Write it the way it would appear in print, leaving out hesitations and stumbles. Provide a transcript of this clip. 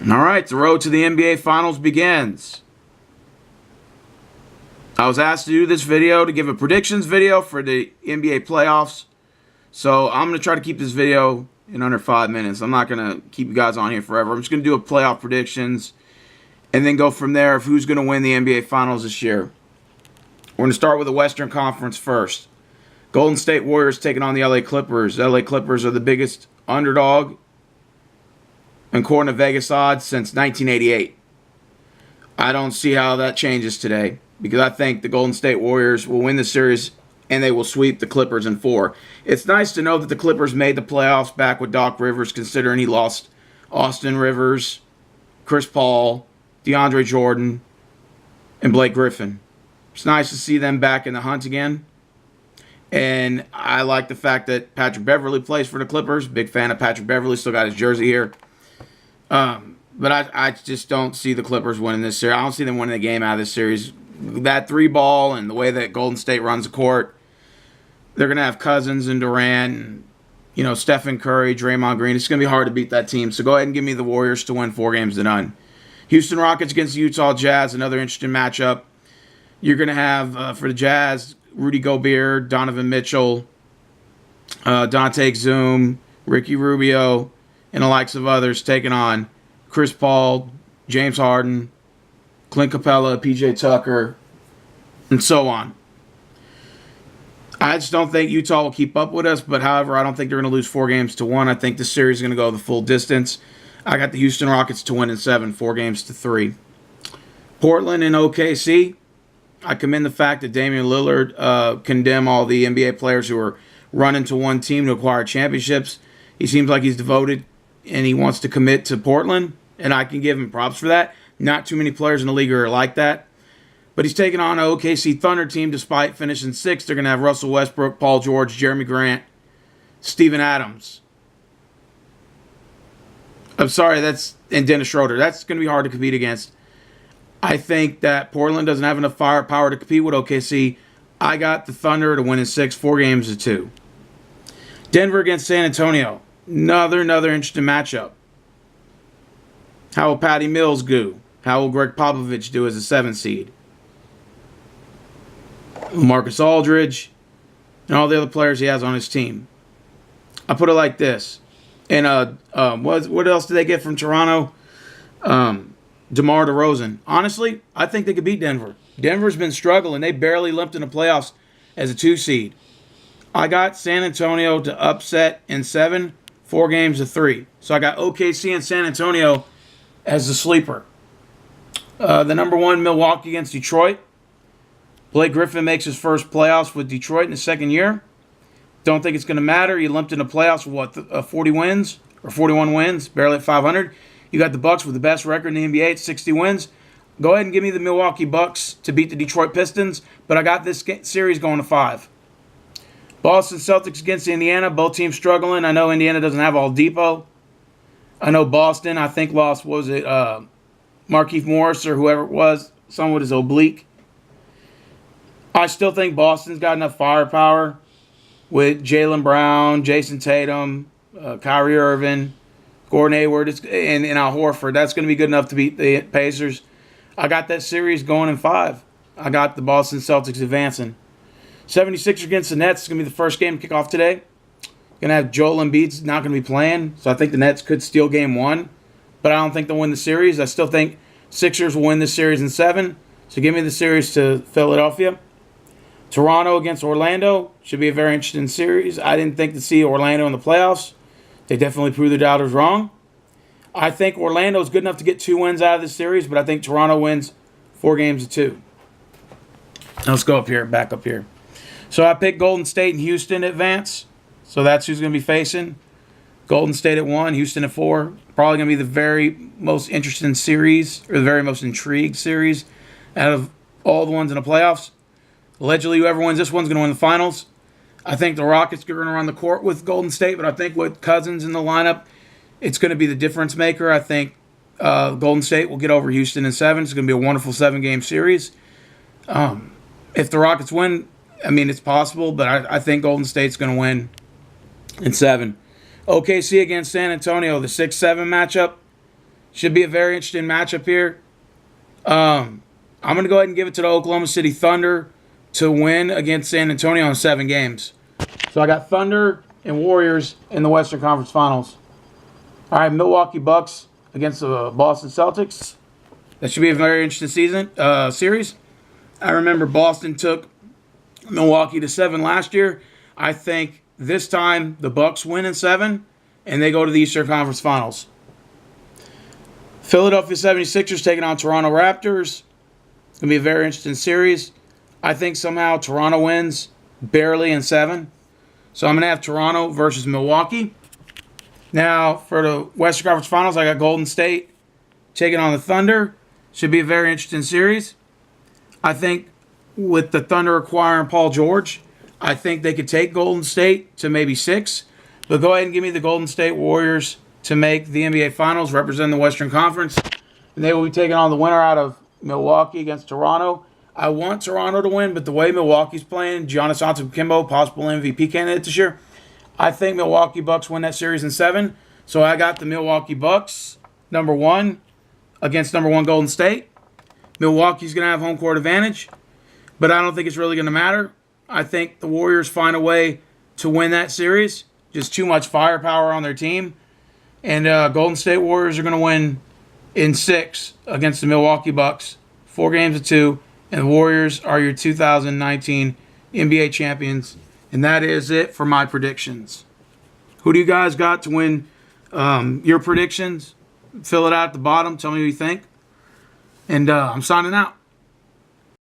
All right, the road to the NBA Finals begins. I was asked to do this video to give a predictions video for the NBA playoffs. So I'm going to try to keep this video in under 5 minutes. I'm not going to keep you guys on here forever. I'm just going to do a playoff predictions and then go from there of who's going to win the NBA Finals this year. We're going to start with the Western Conference first. Golden State Warriors taking on the LA Clippers. The LA Clippers are the biggest underdog according to Vegas odds since 1988. I don't see how that changes today because I think the Golden State Warriors will win the series and they will sweep the Clippers in 4. It's nice to know that the Clippers made the playoffs back with Doc Rivers, considering he lost Austin Rivers, Chris Paul, DeAndre Jordan, and Blake Griffin. It's nice to see them back in the hunt again. And I like the fact that Patrick Beverley plays for the Clippers. Big fan of Patrick Beverley. Still got his jersey here. But I just don't see the Clippers winning this series. I don't see them winning the game out of this series. That 3-ball and the way that Golden State runs the court, they're going to have Cousins and Durant and, Stephen Curry, Draymond Green. It's going to be hard to beat that team. So go ahead and give me the Warriors to win 4 games to none. Houston Rockets against the Utah Jazz, another interesting matchup. You're going to have, for the Jazz, Rudy Gobert, Donovan Mitchell, Dante Exum, Ricky Rubio, and the likes of others taking on Chris Paul, James Harden, Clint Capella, PJ Tucker, and so on. I just don't think Utah will keep up with us, but however, I don't think they're going to lose 4 games to 1. I think the series is going to go the full distance. I got the Houston Rockets to win in 7, 4 games to 3. Portland and OKC. I commend the fact that Damian Lillard condemned all the NBA players who are running to one team to acquire championships. He seems like he's devoted and he wants to commit to Portland, and I can give him props for that. Not too many players in the league are like that. But he's taking on an OKC Thunder team despite finishing 6th. They're going to have Russell Westbrook, Paul George, Jeremy Grant, Steven Adams. I'm sorry, and Dennis Schroeder. That's going to be hard to compete against. I think that Portland doesn't have enough firepower to compete with OKC. I got the Thunder to win in 6, 4 games to 2. Denver against San Antonio. Another interesting matchup. How will Patty Mills do? How will Greg Popovich do as a 7th seed? Marcus Aldridge and all the other players he has on his team. I put it like this. And what else did they get from Toronto? DeMar DeRozan. Honestly, I think they could beat Denver. Denver's been struggling. They barely limped in the playoffs as a 2 seed. I got San Antonio to upset in 7, 4 games to 3. So I got OKC and San Antonio as the sleeper. The number 1, Milwaukee against Detroit. Blake Griffin makes his first playoffs with Detroit in the 2nd year. Don't think it's going to matter. He limped in the playoffs with 40 wins or 41 wins, barely at 500. You got the Bucks with the best record in the NBA at 60 wins. Go ahead and give me the Milwaukee Bucks to beat the Detroit Pistons, but I got this series going to 5. Boston Celtics against Indiana. Both teams struggling. I know Indiana doesn't have Oladipo. I know Boston, I think, lost, Markieff Morris or whoever it was, someone with his oblique. I still think Boston's got enough firepower with Jaylen Brown, Jason Tatum, Kyrie Irving, Gordon Hayward, and Al Horford. That's going to be good enough to beat the Pacers. I got that series going in 5. I got the Boston Celtics advancing. 76ers against the Nets is going to be the first game to kick off today. Going to have Joel Embiid's not going to be playing, so I think the Nets could steal game 1. But I don't think they'll win the series. I still think Sixers will win this series in 7. So give me the series to Philadelphia. Toronto against Orlando should be a very interesting series. I didn't think to see Orlando in the playoffs. They definitely proved their doubters wrong. I think Orlando is good enough to get 2 wins out of this series, but I think Toronto wins 4 games to 2. Let's go back up here. So I picked Golden State and Houston advance. So that's who's going to be facing. Golden State at 1, Houston at 4. Probably going to be the very most interesting series, or the very most intrigued series out of all the ones in the playoffs. Allegedly, whoever wins this one's going to win the finals. I think the Rockets are going to run the court with Golden State, but I think with Cousins in the lineup, it's going to be the difference maker. I think Golden State will get over Houston in 7. It's going to be a wonderful 7-game series. If the Rockets win, it's possible, but I think Golden State's going to win in 7. OKC against San Antonio, the 6-7 matchup. Should be a very interesting matchup here. I'm going to go ahead and give it to the Oklahoma City Thunder to win against San Antonio in 7 games. So I got Thunder and Warriors in the Western Conference Finals. All right, Milwaukee Bucks against the Boston Celtics. That should be a very interesting series. I remember Boston took Milwaukee to 7 last year. I think this time the Bucks win in 7, and they go to the Eastern Conference Finals. Philadelphia 76ers taking on Toronto Raptors. It's going to be a very interesting series. I think somehow Toronto wins barely in 7. So I'm going to have Toronto versus Milwaukee. Now, for the Western Conference Finals, I got Golden State taking on the Thunder. Should be a very interesting series. I think with the Thunder acquiring Paul George, I think they could take Golden State to maybe 6. But go ahead and give me the Golden State Warriors to make the NBA Finals, represent the Western Conference. And they will be taking on the winner out of Milwaukee against Toronto. I want Toronto to win, but the way Milwaukee's playing, Giannis Antetokounmpo, possible MVP candidate this year, I think Milwaukee Bucks win that series in 7. So I got the Milwaukee Bucks, number 1, against number 1 Golden State. Milwaukee's going to have home court advantage, but I don't think it's really going to matter. I think the Warriors find a way to win that series. Just too much firepower on their team. And Golden State Warriors are going to win in 6 against the Milwaukee Bucks. 4 games to 2. And the Warriors are your 2019 NBA champions. And that is it for my predictions. Who do you guys got to win your predictions? Fill it out at the bottom. Tell me what you think. And I'm signing out.